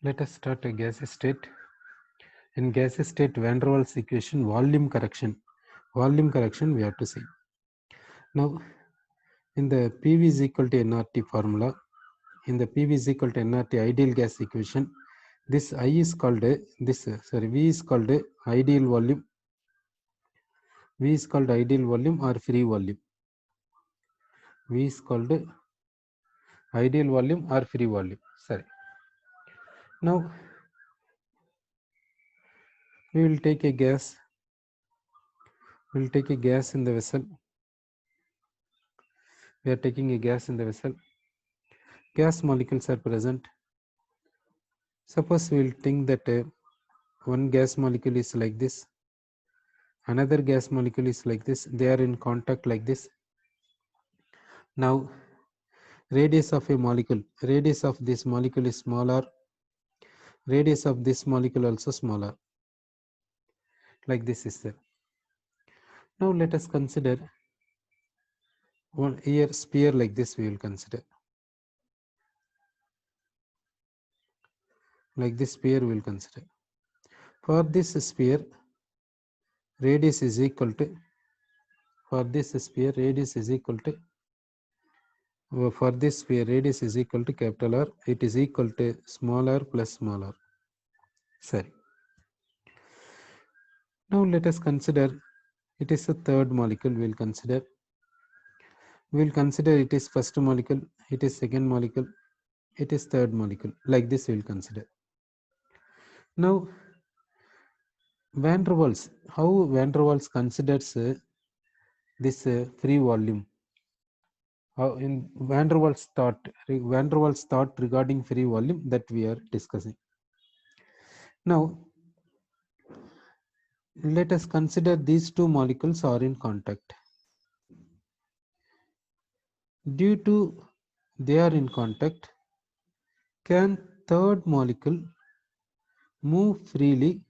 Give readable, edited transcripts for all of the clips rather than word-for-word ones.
Let us start a gas state. In gas state, van der Waals equation, volume correction. Volume correction we have to see. Now, in the PV is equal to nRT formula, in the PV is equal to nRT ideal gas equation, this I is called V is called ideal volume. V is called ideal volume or free volume. V is called ideal volume or free volume. Sorry. Now we will take a gas. We will take a gas in the vessel. We are taking a gas in the vessel. Gas molecules are present. Suppose we will think that one gas molecule is like this, another gas molecule is like this, they are in contact like this. Now radius of a molecule, radius of this molecule is smaller, radius of this molecule also smaller, like this is there. Now let us consider one here sphere like this, we will consider like this sphere we will consider. For this sphere radius is equal to, for this sphere radius is equal to, for this sphere radius is equal to capital R, it is equal to small r plus small r. Sorry. Now let us consider it is a third molecule. We will consider it is first molecule, it is second molecule, it is third molecule, like this we will consider. Now van der Waals, how van der Waals considers this free volume. In van der Waals thought regarding free volume, that we are discussing. Now let us consider these two molecules are in contact. Due to they are in contact, can third molecule move freely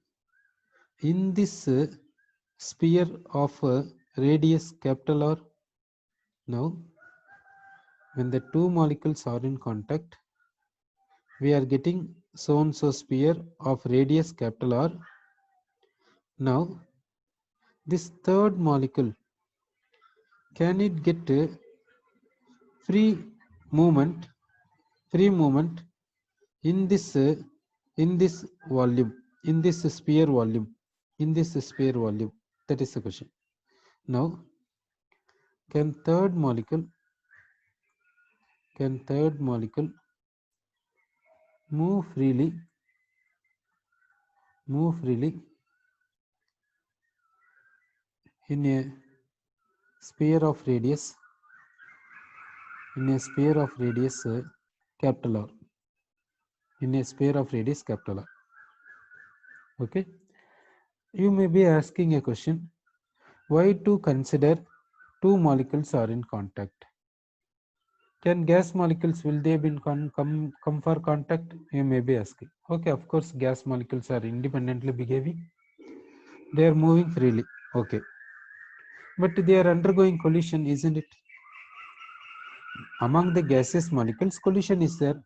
in this sphere of radius capital R? Now when the two molecules are in contact, we are getting so and so sphere of radius capital R. Now this third molecule, can it get free movement in this volume, in this sphere volume, that is the question. Now can third molecule move freely in a sphere of radius capital R, in a sphere of radius capital R. Okay, you may be asking a question, why to consider two molecules are in contact? Can gas molecules, will they be come for contact? You may be asking. Okay, of course gas molecules are independently behaving, they are moving freely. Okay, but they are undergoing collision, isn't it? Among the gaseous molecules collision is there,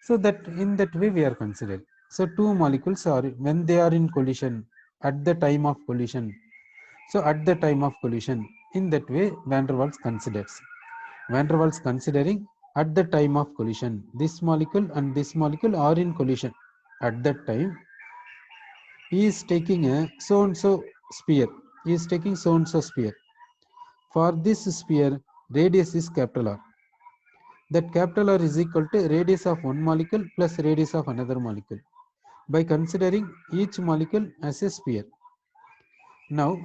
so that in that way we are considering. So two molecules are, when they are in collision, at the time of collision, so at the time of collision, in that way van der Waals considers. Van der Waals considering at the time of collision, this molecule and this molecule are in collision. At that time, he is taking a so and so sphere. He is taking so and so sphere. For this sphere, radius is capital R. That capital R is equal to radius of one molecule plus radius of another molecule, by considering each molecule as a sphere. Now,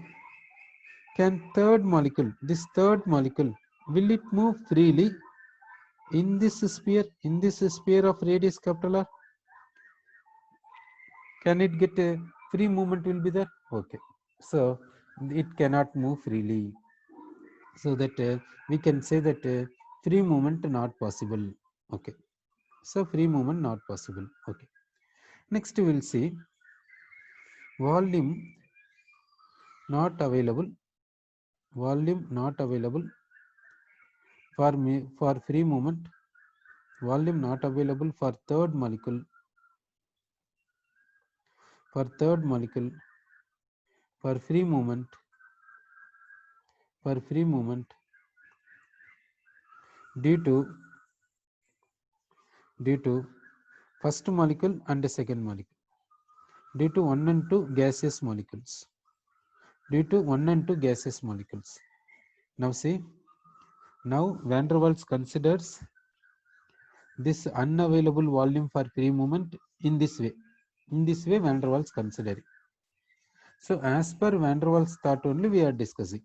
can third molecule, this third molecule, will it move freely in this sphere of radius capital R? Can it get a free movement will be there? Okay, so it cannot move freely, so that we can say that free movement not possible. Okay, so free movement not possible. Okay, next we will see volume not available, for free movement, volume not available for third molecule for third molecule for free movement due to first molecule and the second molecule, due to 1 and 2 gaseous molecules, due to 1 and 2 gaseous molecules. Now see, now van der Waals considers this unavailable volume for free movement in this way. In this way van der Waals considering. So as per van der Waals thought only we are discussing.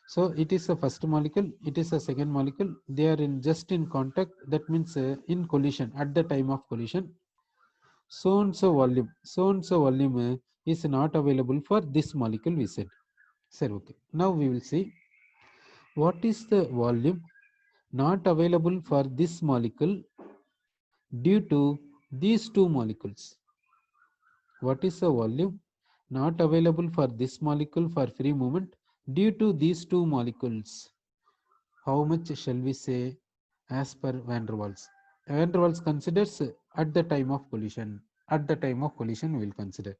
So it is a first molecule, it is a second molecule, they are in just in contact, that means in collision, at the time of collision. So and so volume is not available for this molecule, we said. Sir, okay. Now we will see what is the volume not available for this molecule due to these two molecules. What is the volume not available for this molecule for free movement due to these two molecules? How much shall we say as per van der Waals? Van der Waals considers at the time of collision. At the time of collision, we will consider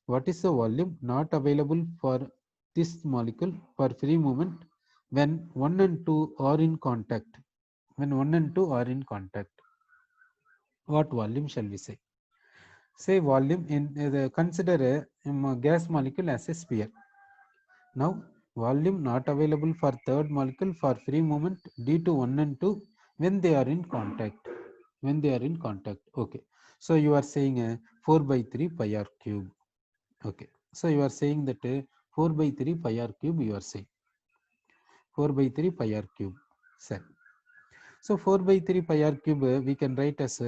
what is the volume not available for this molecule for free movement when 1 and 2 are in contact. When 1 and 2 are in contact, what volume shall we say? Say volume in consider a gas molecule as a sphere. Now volume not available for third molecule for free movement due to 1 and 2 when they are in contact. When they are in contact. Okay. So you are saying 4 by 3 pi r cube. Okay. So you are saying that 4 by 3 pi r cube you are saying. 4 by 3 pi r cube. Sir. So 4 by 3 pi r cube we can write as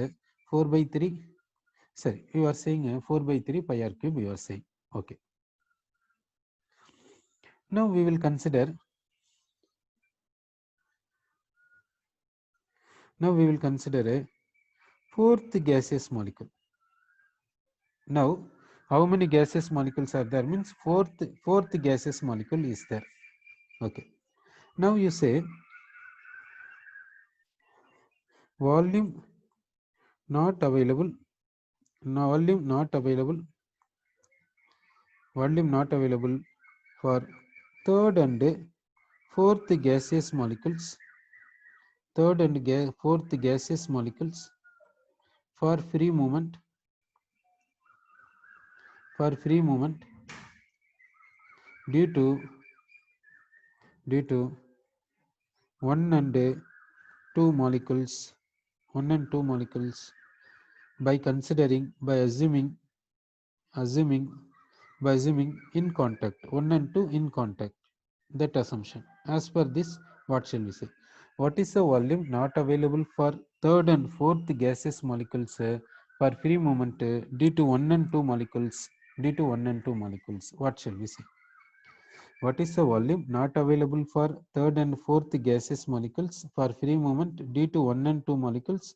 4 by 3. Sorry, you are saying 4 by 3 pi r cube you are saying. Okay. Now we will consider a fourth gaseous molecule. Now how many gaseous molecules are there? Means fourth gaseous molecule is there. Okay. Now you say volume not available. Now volume not available for third and fourth gaseous molecules. Third and fourth gaseous molecules for free movement due to 1 and 2 molecules by assuming in contact, 1 and 2 in contact, that assumption. As per this, what shall we say? What is the volume not available for third and fourth gaseous molecules for free movement due to 1 and 2 molecules? What shall we say? What is the volume not available for third and fourth gaseous molecules for free movement due to 1 and 2 molecules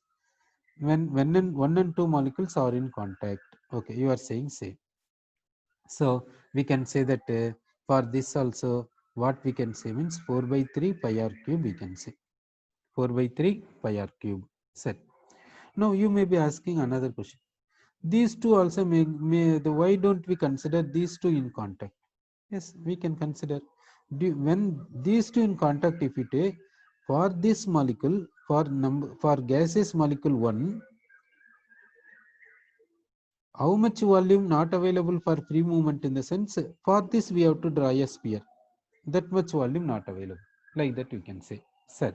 when 1 and 2 molecules are in contact? Okay, you are saying same. So we can say that for this also what we can say means 4 by 3 pi r cube we can say. 4 by 3 pi r cube. Set. Now you may be asking another question. These two also why don't we consider these two in contact? Yes, we can consider when these two in contact, if we take for this molecule for gaseous molecule 1, how much volume not available for free movement, in the sense for this we have to draw a sphere, that much volume not available, like that you can say. Sir,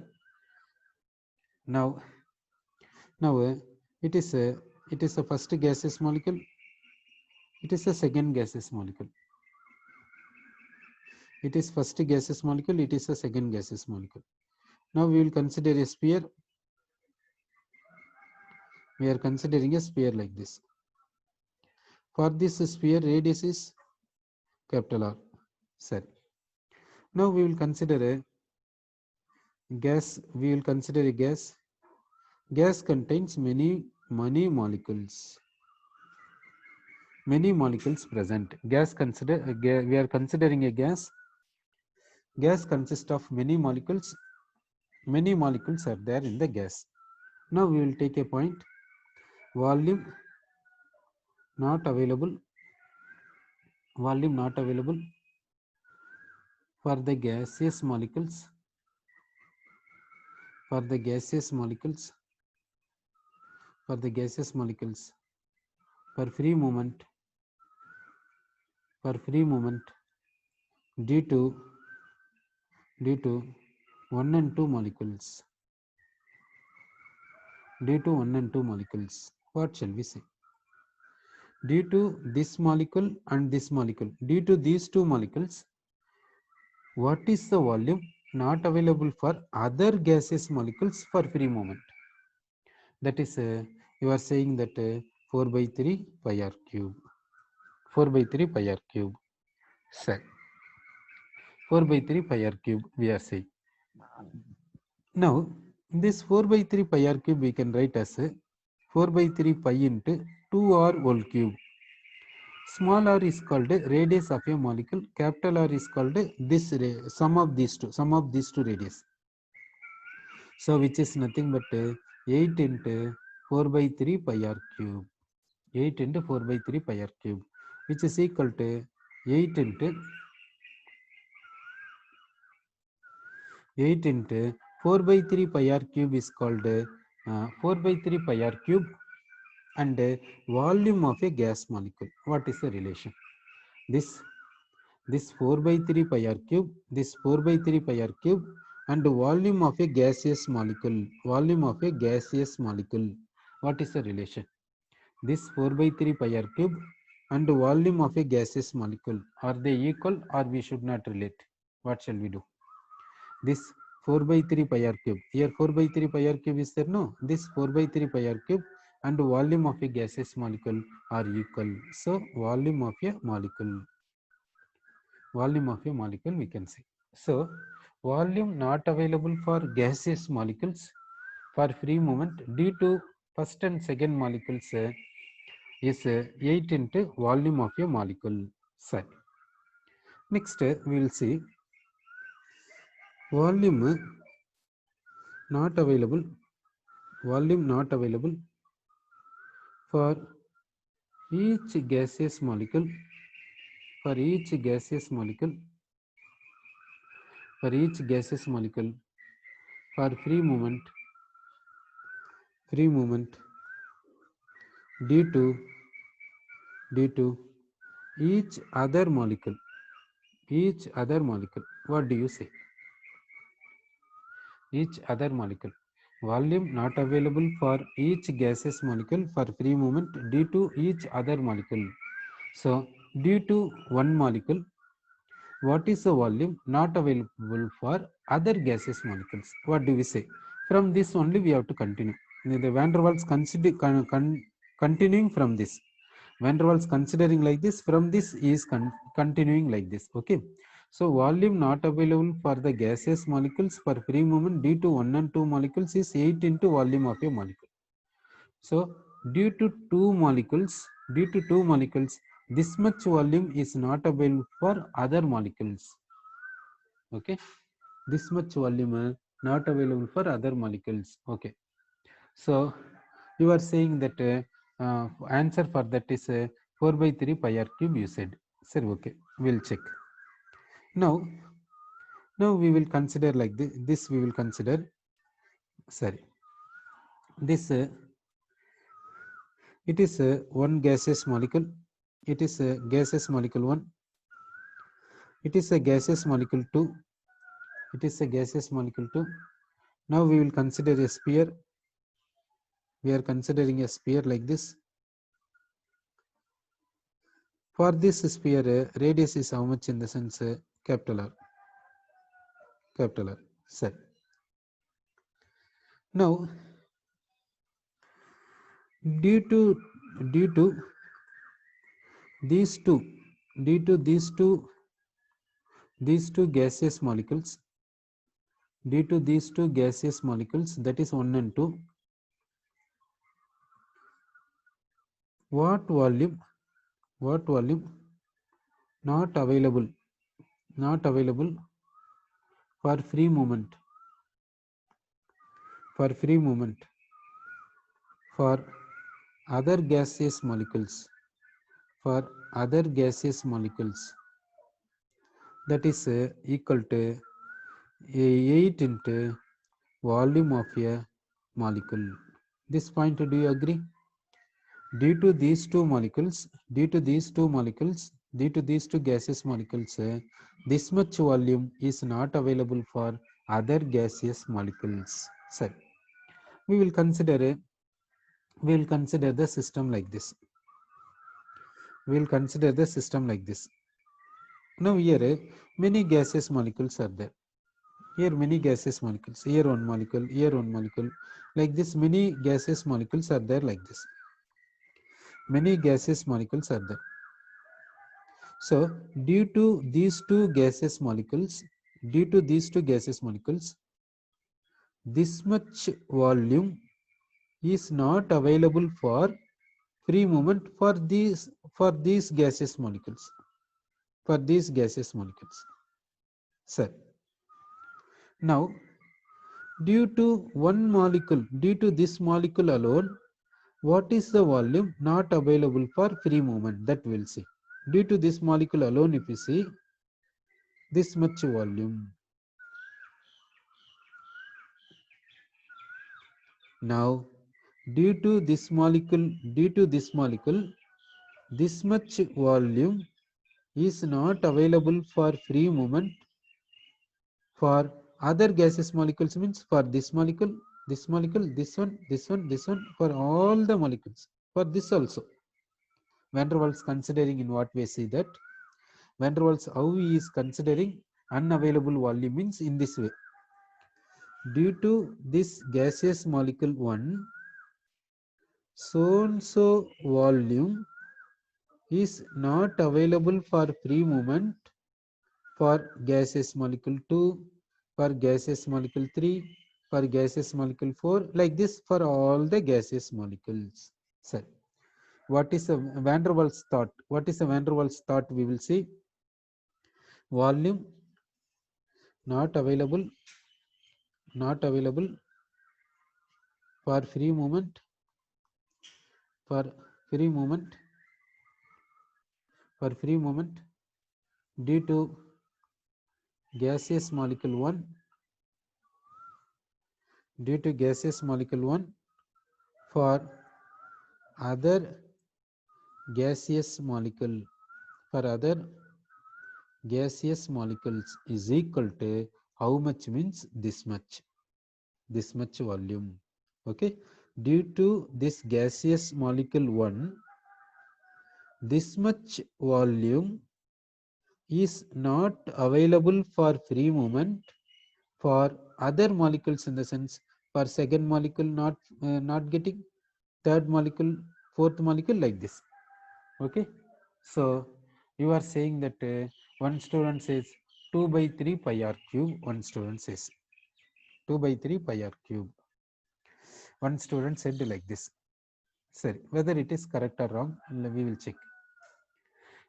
now it is a first gaseous molecule, it is a second gaseous molecule. It is first gaseous molecule, it is a second gaseous molecule. Now we will consider a sphere. We are considering a sphere like this. For this sphere, radius is capital R. Sir. Now we will consider a gas. We will consider a gas. Gas contains many molecules. Many molecules present. Gas we are considering a gas. Gas consists of many molecules. Many molecules are there in the gas. Now we will take a point. Volume not available volume not available for the gaseous molecules, for the gaseous molecules, for the gaseous molecules, for free movement, for free movement due to 1 and 2 molecules, due to 1 and 2 molecules. What shall we say? Due to this molecule and this molecule, due to these two molecules, what is the volume not available for other gaseous molecules for free movement? That is, you are saying that 4 by 3 pi r cube, 4 by 3 pi r cube, sir, 4 by 3 pi r cube we are saying. Now this 4 by 3 pi r cube we can write as 4 by 3 pi into 2r whole cube. Small r is called radius of a molecule, capital R is called this sum of these two radius. So which is nothing but 8 into 4 by 3 pi r cube, 8 into 4 by 3 pi r cube, which is equal to 8 into 4 by 3 pi r cube is called 4 by 3 pi r cube and volume of a gas molecule. What is the relation? This 4 by 3 pi r cube, this 4 by 3 pi r cube and volume of a gaseous molecule, volume of a gaseous molecule. What is the relation? This 4 by 3 pi r cube and volume of a gaseous molecule, are they equal or we should not relate? What shall we do? This 4 by 3 pi r cube, here 4 by 3 pi r cube is there, no? This 4 by 3 pi r cube and volume of a gaseous molecule are equal. So volume of a molecule, volume of a molecule we can say. So volume not available for gaseous molecules for free movement due to first and second molecules is 8 into volume of a molecule. So next we will see volume not available, volume not available for each gaseous molecule, for each gaseous molecule, for each gaseous molecule for free movement due to each other molecule, each other molecule. What do you say? Each other molecule, volume not available for each gaseous molecule for free movement due to each other molecule. So due to one molecule, what is the volume not available for other gaseous molecules? What do we say? From this only we have to continue. The van der Waals continuing from this. Van der Waals considering like this, from this is continuing like this. Okay. So volume not available for the gaseous molecules for free movement due to 1 and 2 molecules is 8 into volume of a molecule. So due to two molecules, this much volume is not available for other molecules. Okay, this much volume not available for other molecules. Okay, so you are saying that answer for that is 4 by 3 pi r cube, you said. Sir, okay, we'll check. Now we will consider like this we will consider, sorry, this it is one gaseous molecule, it is a gaseous molecule 1, it is a gaseous molecule 2, it is a gaseous molecule 2. Now we will consider a sphere, we are considering a sphere like this. For this sphere radius is how much? In the sense capital R, capital R. Set. Now due to these two gaseous molecules, due to these two gaseous molecules, that is 1 and 2, what volume not available for free movement for other gaseous molecules, for other gaseous molecules, that is equal to 8 into volume of a molecule. This point, do you agree? Due to these two molecules, due to these two gaseous molecules, this much volume is not available for other gaseous molecules. So we will consider the system like this. We will consider the system like this. Now here many gaseous molecules are there. Here many gaseous molecules. Here one molecule. Here one molecule. Like this, many gaseous molecules are there like this. Many gaseous molecules are there. So due to these two gaseous molecules, this much volume is not available for free movement for these gaseous molecules. Sir, now due to this molecule alone, what is the volume not available for free movement? That we'll see. Due to this molecule alone, if you see this much volume. Now due to this molecule, this much volume is not available for free movement for other gaseous molecules, means for this molecule, this one, for all the molecules, for this also. Van der Waals considering in what way? See that Van der Waals, how he is considering unavailable volume, means in this way. Due to this gaseous molecule 1, so volume is not available for free movement for gaseous molecule 2, for gaseous molecule 3, for gaseous molecule 4, like this for all the gaseous molecules. So what is a Van der Waals thought? What is a Van der Waals thought? We will see. Volume not available for free movement due to gaseous molecule 1, for other gaseous molecule, is equal to how much? Means this much volume. Okay, due to this gaseous molecule 1, this much volume is not available for free movement for other molecules, in the sense for second molecule not getting, third molecule, fourth molecule, like this. Okay, so you are saying that one student says 2 by 3 pi r cube. One student says 2 by 3 pi r cube. One student said like this. Sorry, whether it is correct or wrong, we will check.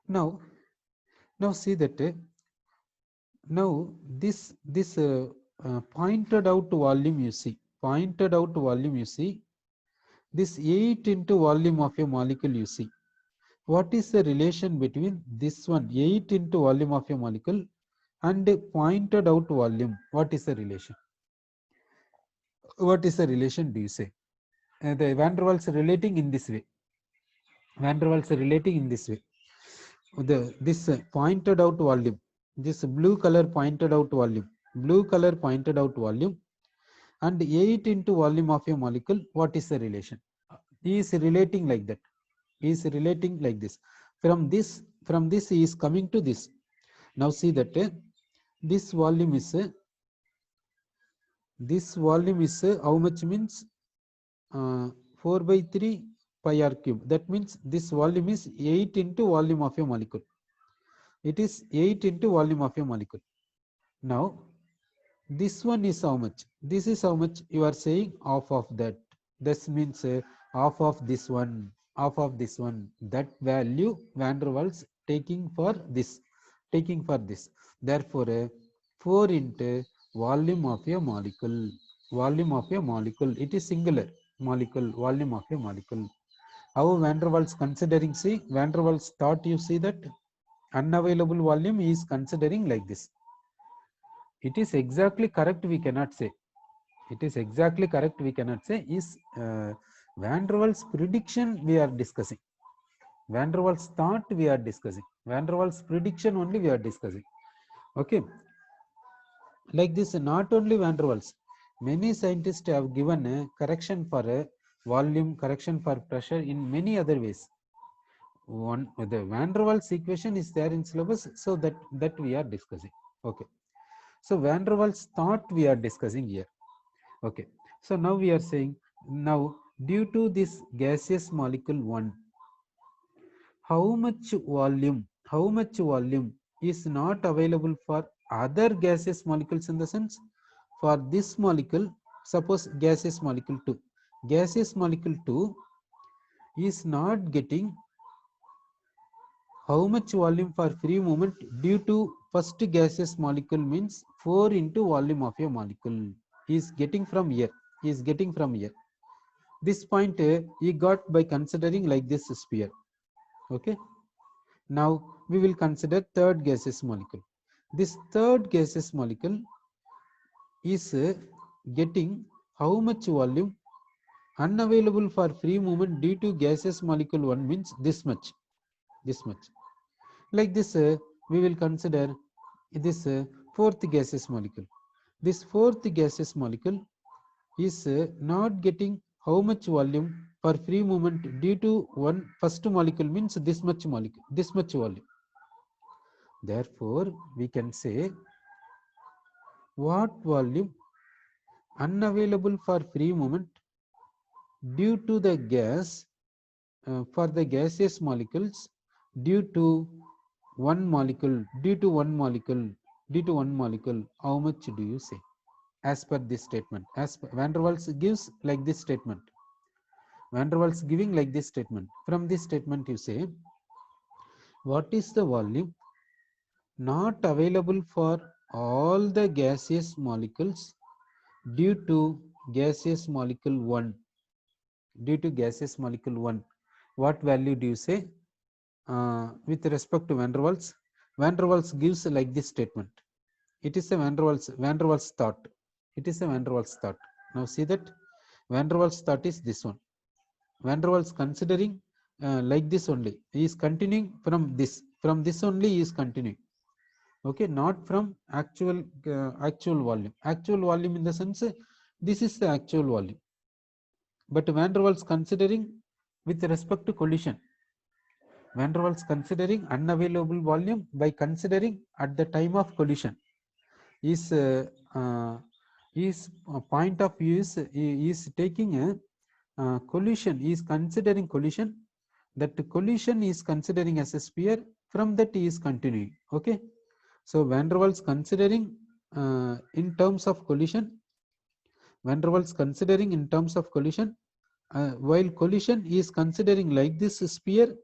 Now see that now this pointed out volume, you see, this 8 into volume of a molecule, you see. What is the relation between this one, 8 into volume of a molecule, and pointed out volume? What is the relation? What is the relation, do you say? The Van der Waals relating in this way. This pointed out volume, this blue color pointed out volume, and 8 into volume of a molecule. What is the relation? He is relating like that. From this he is coming to this. Now see that this volume is how much? Means 4 by 3 pi r cube. That means this volume is 8 into volume of a molecule. It is 8 into volume of a molecule. Now this one is how much? This is how much? You are saying half of that. This means half of this one. That value Van der Waals taking for this. Therefore 4 into volume of a molecule. It is singular molecule, volume of a molecule. How van der Waals considering, see van der Waals thought, you see that unavailable volume is considering like this. It is exactly correct, we cannot say. It is exactly correct, we cannot say. Is van der Waals prediction we are discussing. Van der Waals thought we are discussing. Van der Waals prediction only we are discussing. Okay. Like this, not only van der Waals, many scientists have given a correction for a volume, correction for pressure in many other ways. One, the van der Waals equation is there in syllabus, so that we are discussing. Okay. So van der Waals thought we are discussing here. Okay. So now we are saying, now due to this gaseous molecule 1, how much volume is not available for other gaseous molecules, in the sense for this molecule, suppose gaseous molecule 2, gaseous molecule 2 is not getting how much volume for free movement due to first gaseous molecule, means 4 into volume of a molecule is getting from here, is getting from here. This point he got by considering like this sphere. Okay. Now we will consider third gaseous molecule. This third gaseous molecule is getting how much volume unavailable for free movement due to gaseous molecule 1, means this much, this much. Like this we will consider this fourth gaseous molecule. This fourth gaseous molecule is not getting how much volume for free movement due to one first molecule, means this much molecule, this much volume. Therefore we can say what volume unavailable for free movement due to the gas for the gaseous molecules due to one molecule, how much do you say? As per this statement, as van der Waals gives like this statement, van der Waals giving like this statement. From this statement you say, what is the volume not available for all the gaseous molecules due to gaseous molecule 1, due to gaseous molecule 1, what value do you say with respect to van der Waals? Van der Waals gives like this statement. It is a van der Waals thought. It is a van der Waals thought. Now see that van der Waals thought is this one. Van der Waals considering like this only. He is continuing from this. From this only he is continuing. Okay, not from actual volume. Actual volume in the sense this is the actual volume. But van der Waals considering with respect to collision. Van der Waals considering unavailable volume by considering at the time of collision. His point of view is taking a collision. He is considering collision. That collision is considering as a sphere. From that he is continuing. Okay. So van der Waals considering in terms of collision. Van der Waals considering in terms of collision. While collision is considering like this sphere,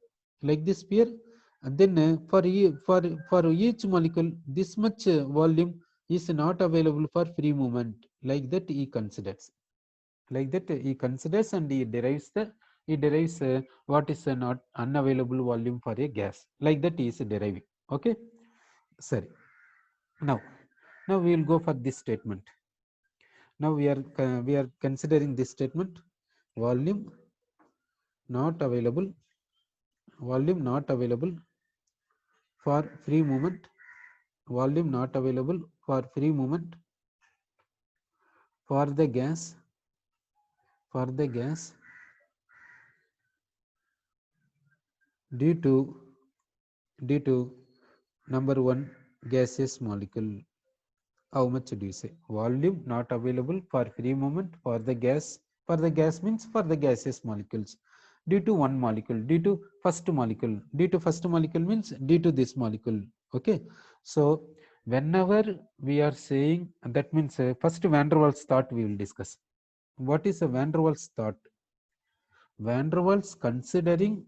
and then for each molecule this much volume is not available for free movement. Like that he considers. Like that he considers, and he derives what is a not unavailable volume for a gas. Like that he is deriving. Okay. Sorry. Now we will go for this statement. Now we are considering this statement. Volume not available for free movement. Volume not available for free movement for the gas due to number 1 gaseous molecule. How much do you say? Volume not available for free movement for the gas. For the gas means for the gaseous molecules due to one molecule, due to first molecule. Due to first molecule means due to this molecule. Okay. So whenever we are saying, that means first van der Waals thought we will discuss. What is a van der Waals thought? Van der Waals considering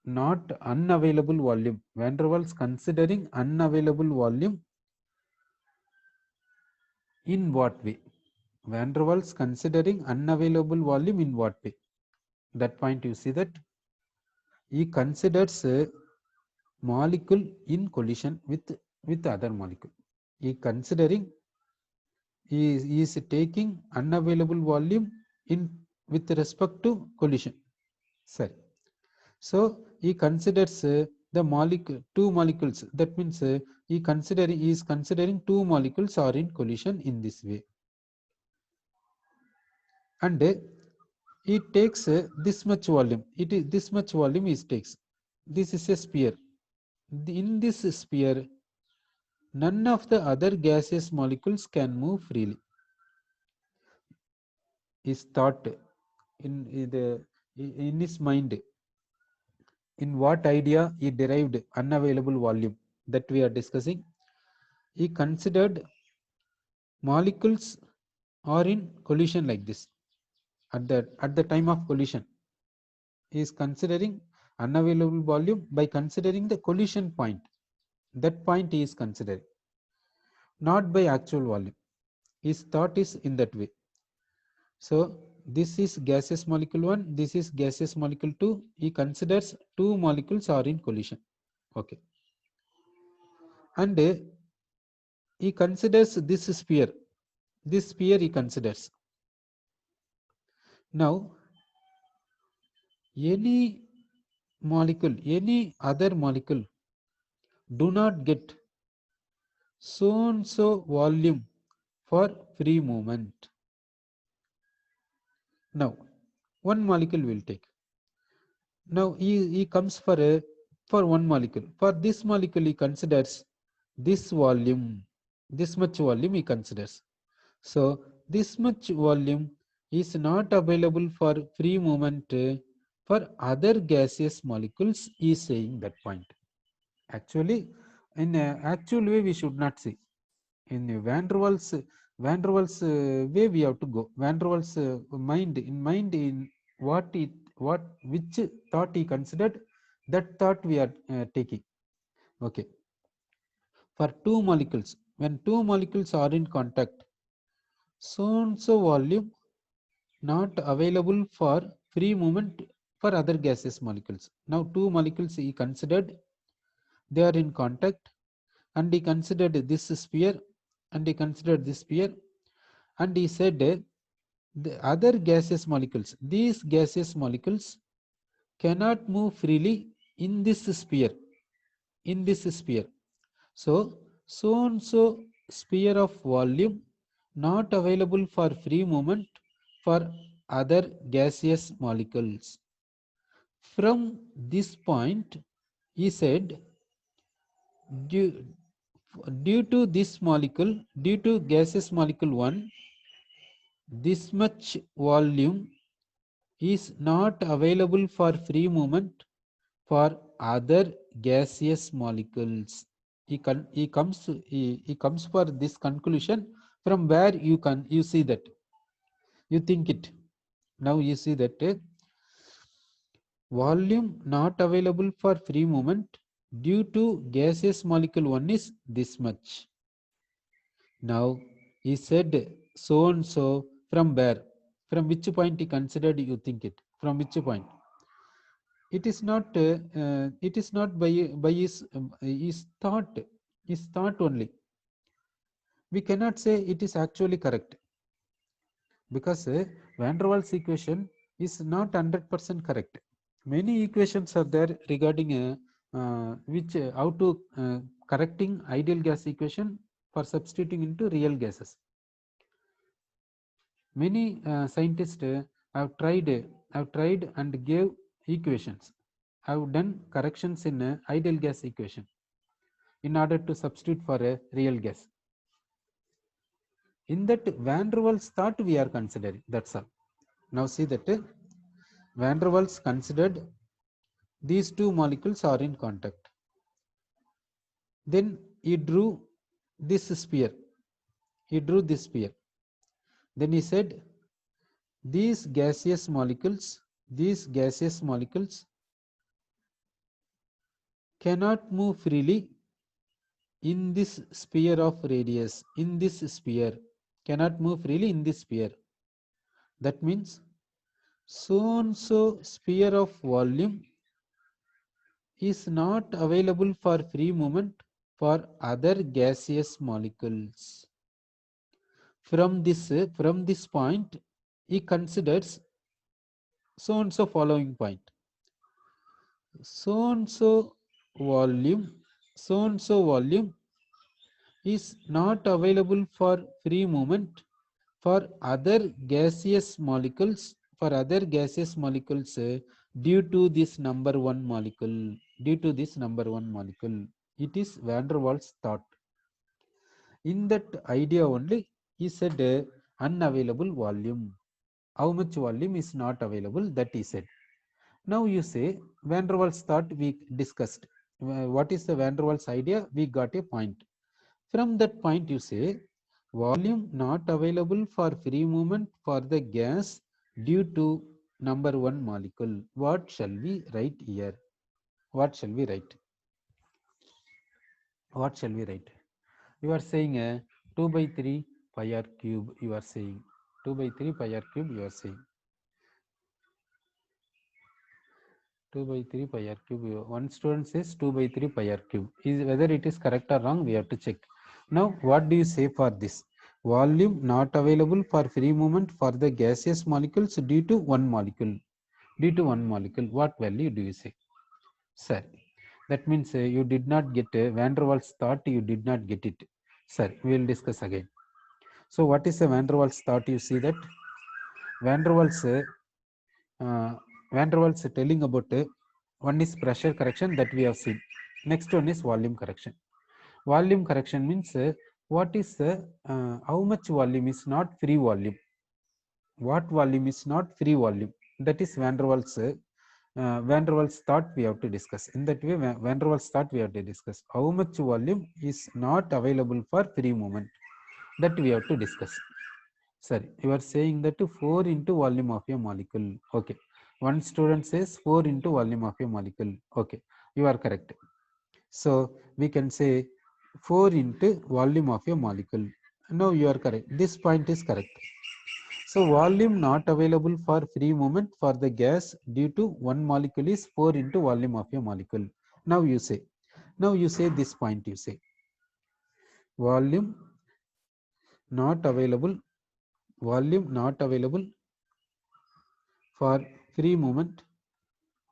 not unavailable volume. Van der Waals considering unavailable volume in what way? Van der Waals considering unavailable volume in what way? That point you see that he considers a molecule in collision with other molecule. He considering, he is taking unavailable volume in with respect to collision. Sorry. So he considers the molecule, two molecules. That means he is considering two molecules are in collision in this way, and he takes this much volume. It is this much volume he takes. This is a sphere. In this sphere, none of the other gaseous molecules can move freely. His thought in his mind, in what idea he derived unavailable volume that we are discussing. He considered molecules are in collision like this. At the time of collision, he is considering unavailable volume by considering the collision point. That point he is considering, not by actual volume. His thought is in that way. So this is gaseous molecule 1, this is gaseous molecule 2. He considers two molecules are in collision. Okay. And he considers this sphere. This sphere he considers. Now any molecule, any other molecule do not get so and so volume for free movement. Now one molecule will take. Now he comes for one molecule. For this molecule he considers this volume, this much volume he considers. So this much volume is not available for free movement for other gaseous molecules. He is saying that point. Actually, in actual way we should not see. In Van der Waals way we have to go. Van der Waals mind in which thought he considered, that thought we are taking. Okay. For two molecules, when two molecules are in contact, so and so volume not available for free movement for other gaseous molecules. Now two molecules he considered, they are in contact, and he considered this sphere and he considered this sphere, and he said the other gaseous molecules, these gaseous molecules cannot move freely in this sphere, in this sphere. So so and so sphere of volume not available for free movement for other gaseous molecules. From this point he said, due to this molecule, due to gaseous molecule 1, this much volume is not available for free movement for other gaseous molecules. He comes for this conclusion, from where you see that, you think it. Now you see that volume not available for free movement due to gaseous molecule 1 is this much. Now he said so and so, from where, from which point he considered, you think it, from which point. It is not by his thought only. We cannot say it is actually correct, because Van der Waals equation is not 100% correct. Many equations are there regarding which how to correcting ideal gas equation for substituting into real gases. Many scientists have tried and gave equations, have done corrections in ideal gas equation in order to substitute for a real gas. In that Van der Waals thought we are considering, that's all. Now see that Van der Waals considered these two molecules are in contact. Then he drew this sphere. He drew this sphere. Then he said these gaseous molecules cannot move freely in this sphere of radius. In this sphere, cannot move freely in this sphere. That means so and so sphere of volume is not available for free movement for other gaseous molecules. From this point, he considers so and so following point. So and so volume, so and so volume is not available for free movement for other gaseous molecules, due to this number one molecule. It is van der Waals thought. In that idea only, he said unavailable volume. How much volume is not available, that he said. Now you say van der Waals thought we discussed. What is the van der Waals idea? We got a point. From that point you say volume not available for free movement for the gas due to number one molecule. What shall we write here? What shall we write? What shall we write? You are saying 2 by 3 pi r cube. You are saying 2 by 3 pi r cube. You are saying 2 by 3 pi r cube. One student says 2 by 3 pi r cube. Whether it is correct or wrong, we have to check. Now, what do you say for this? Volume not available for free movement for the gaseous molecules due to one molecule. What value do you say? Sir, that means you did not get van der Waals thought, you did not get it. Sir, we will discuss again. So, what is a van der Waals thought? You see that Van der Waals telling about one is pressure correction that we have seen. Next one is volume correction. Volume correction means what is how much volume is not free volume. What volume is not free volume? That is Van der Waals thought we have to discuss. In that way, Van der Waals thought we have to discuss. How much volume is not available for free movement? That we have to discuss. Sorry, you are saying that 4 into volume of a molecule. Okay. One student says 4 into volume of a molecule. Okay, you are correct. So we can say 4 into volume of a molecule. No, you are correct. This point is correct. So volume not available for free movement for the gas due to one molecule is 4 into volume of a molecule. Now you say this point, you say volume not available for free movement,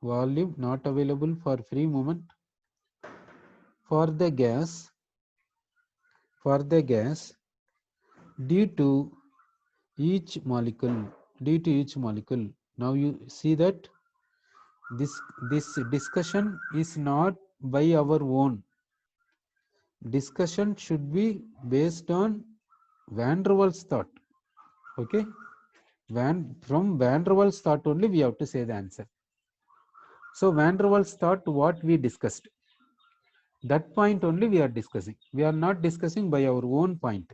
volume not available for free movement for the gas due to each molecule. Now you see that this discussion is not by our own. Discussion should be based on Van der Waals thought. Okay, from Van der Waals thought only we have to say the answer. So Van der Waals thought what we discussed, that point only we are discussing. We are not discussing by our own point.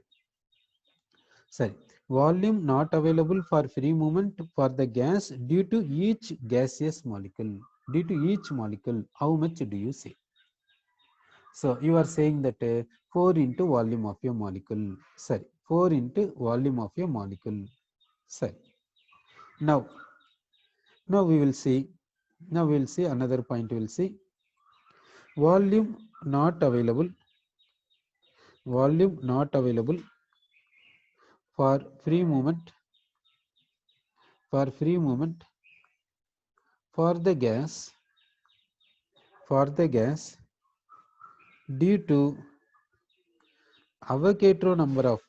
Sorry, volume not available for free movement for the gas due to each gaseous molecule. Due to each molecule, how much do you say? So you are saying that 4 into volume of a molecule. Sorry, 4 into volume of a molecule. Sorry. Now we will see. Now we will see another point. We will see volume not available. Volume not available for free movement. For the gas. Due to Avogadro number of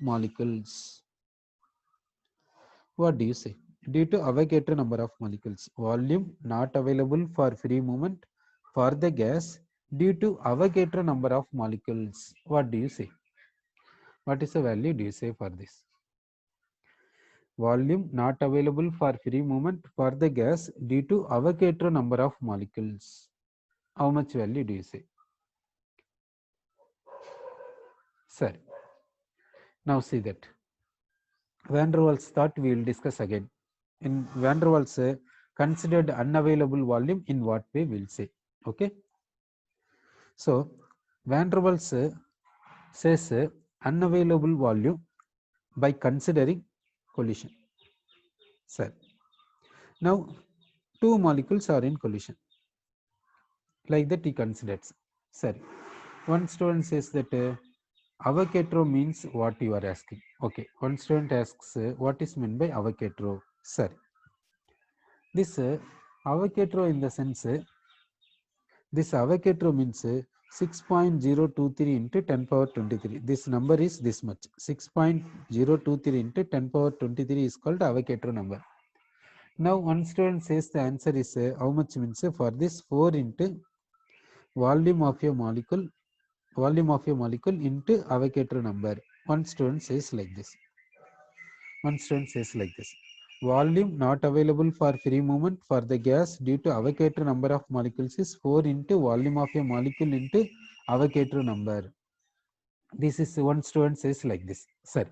molecules. What do you say? Due to Avogadro number of molecules, volume not available for free movement for the gas due to Avogadro number of molecules. What do you say? What is the value do you say for this? Volume not available for free movement for the gas due to Avogadro number of molecules. How much value do you say? Sir, now see that. Van der Waals thought we will discuss again. In Van der Waals considered unavailable volume, in what way we will say. Okay. So Van der Waals says unavailable volume by considering collision. Sir, Now two molecules are in collision, like that he considers. Sorry, one student says that Avogadro means what you are asking. Okay, one student asks what is meant by Avogadro. Sorry, this Avogadro in the sense this Avogadro means 6.023 into 10 power 23. This number is this much. 6.023 into 10 power 23 is called Avogadro number. Now one student says the answer is how much means for this 4 into volume of a molecule into Avogadro number. One student says like this. One student says like this. Volume not available for free movement for the gas due to Avogadro number of molecules is 4 into volume of a molecule into Avogadro number. This is one student says like this. Sir,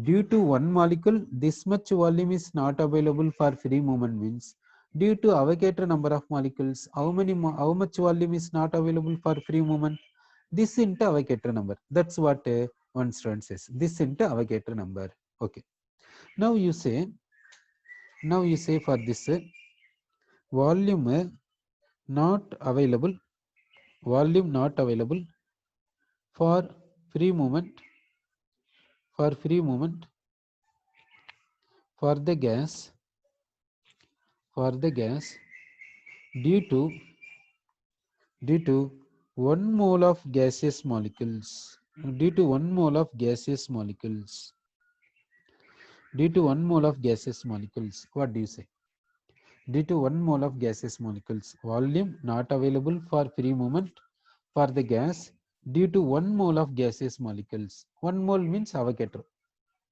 due to one molecule, this much volume is not available for free movement means due to Avogadro number of molecules, how much volume is not available for free movement? This into Avogadro number. That's what one student says. This into Avogadro number. Okay. Now you say for this volume not available for free movement for the gas due to 1 mole of gaseous molecules due to 1 mole of gaseous molecules what do you say? Due to 1 mole of gaseous molecules, volume not available for free movement for the gas due to 1 mole of gaseous molecules. 1 mole means Avogadro.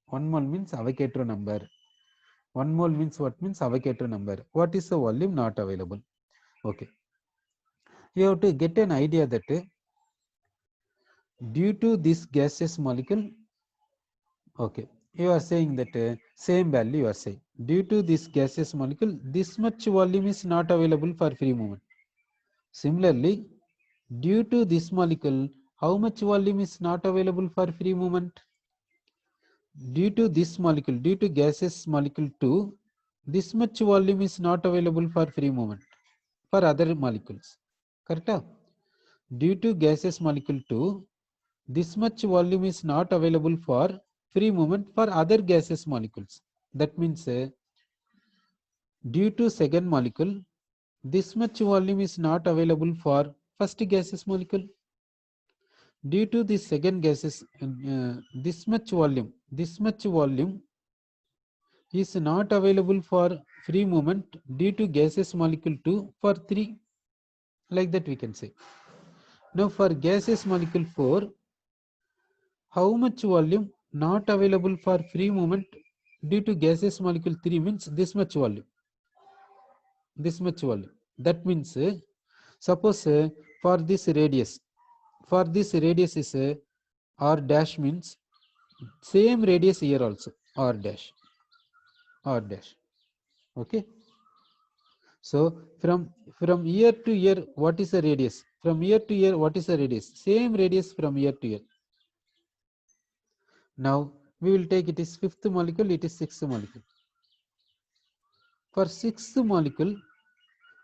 1 mole means Avogadro number. 1 mole means what? Means Avogadro number. What is the volume not available? Okay. You have to get an idea that due to this gaseous molecule, okay, you are saying that same value you are saying. Due to this gaseous molecule, this much volume is not available for free movement. Similarly, due to this molecule, how much volume is not available for free movement? Due to this molecule, due to gaseous molecule 2, this much volume is not available for free movement for other molecules. Correct? Due to gaseous molecule 2, this much volume is not available for free movement for other gaseous molecules. That means due to second molecule, this much volume is not available for first gaseous molecule. Due to the second gases, this much volume is not available for free movement due to gaseous molecule 2 for 3. Like that we can say. Now for gaseous molecule 4, how much volume not available for free movement due to gaseous molecule 3 means this much volume. That means suppose for this radius is r dash means same radius here also r dash. Okay. So from here to here, what is the radius? From here to here, what is the radius? Same radius from here to here. Now we will take it is fifth molecule, it is sixth molecule. For sixth molecule,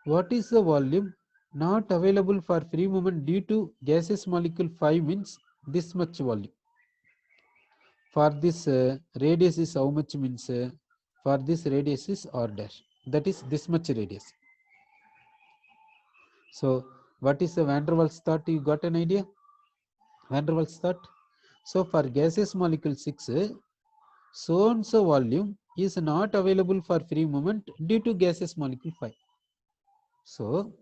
what is the volume not available for free movement due to gaseous molecule 5 means this much volume. For this radius is how much means for this radius is r dash, that is this much radius. So what is the van der Waals thought? You got an idea? Van der Waals thought. So for gaseous molecule 6, so and so volume is not available for free movement due to gaseous molecule 5. So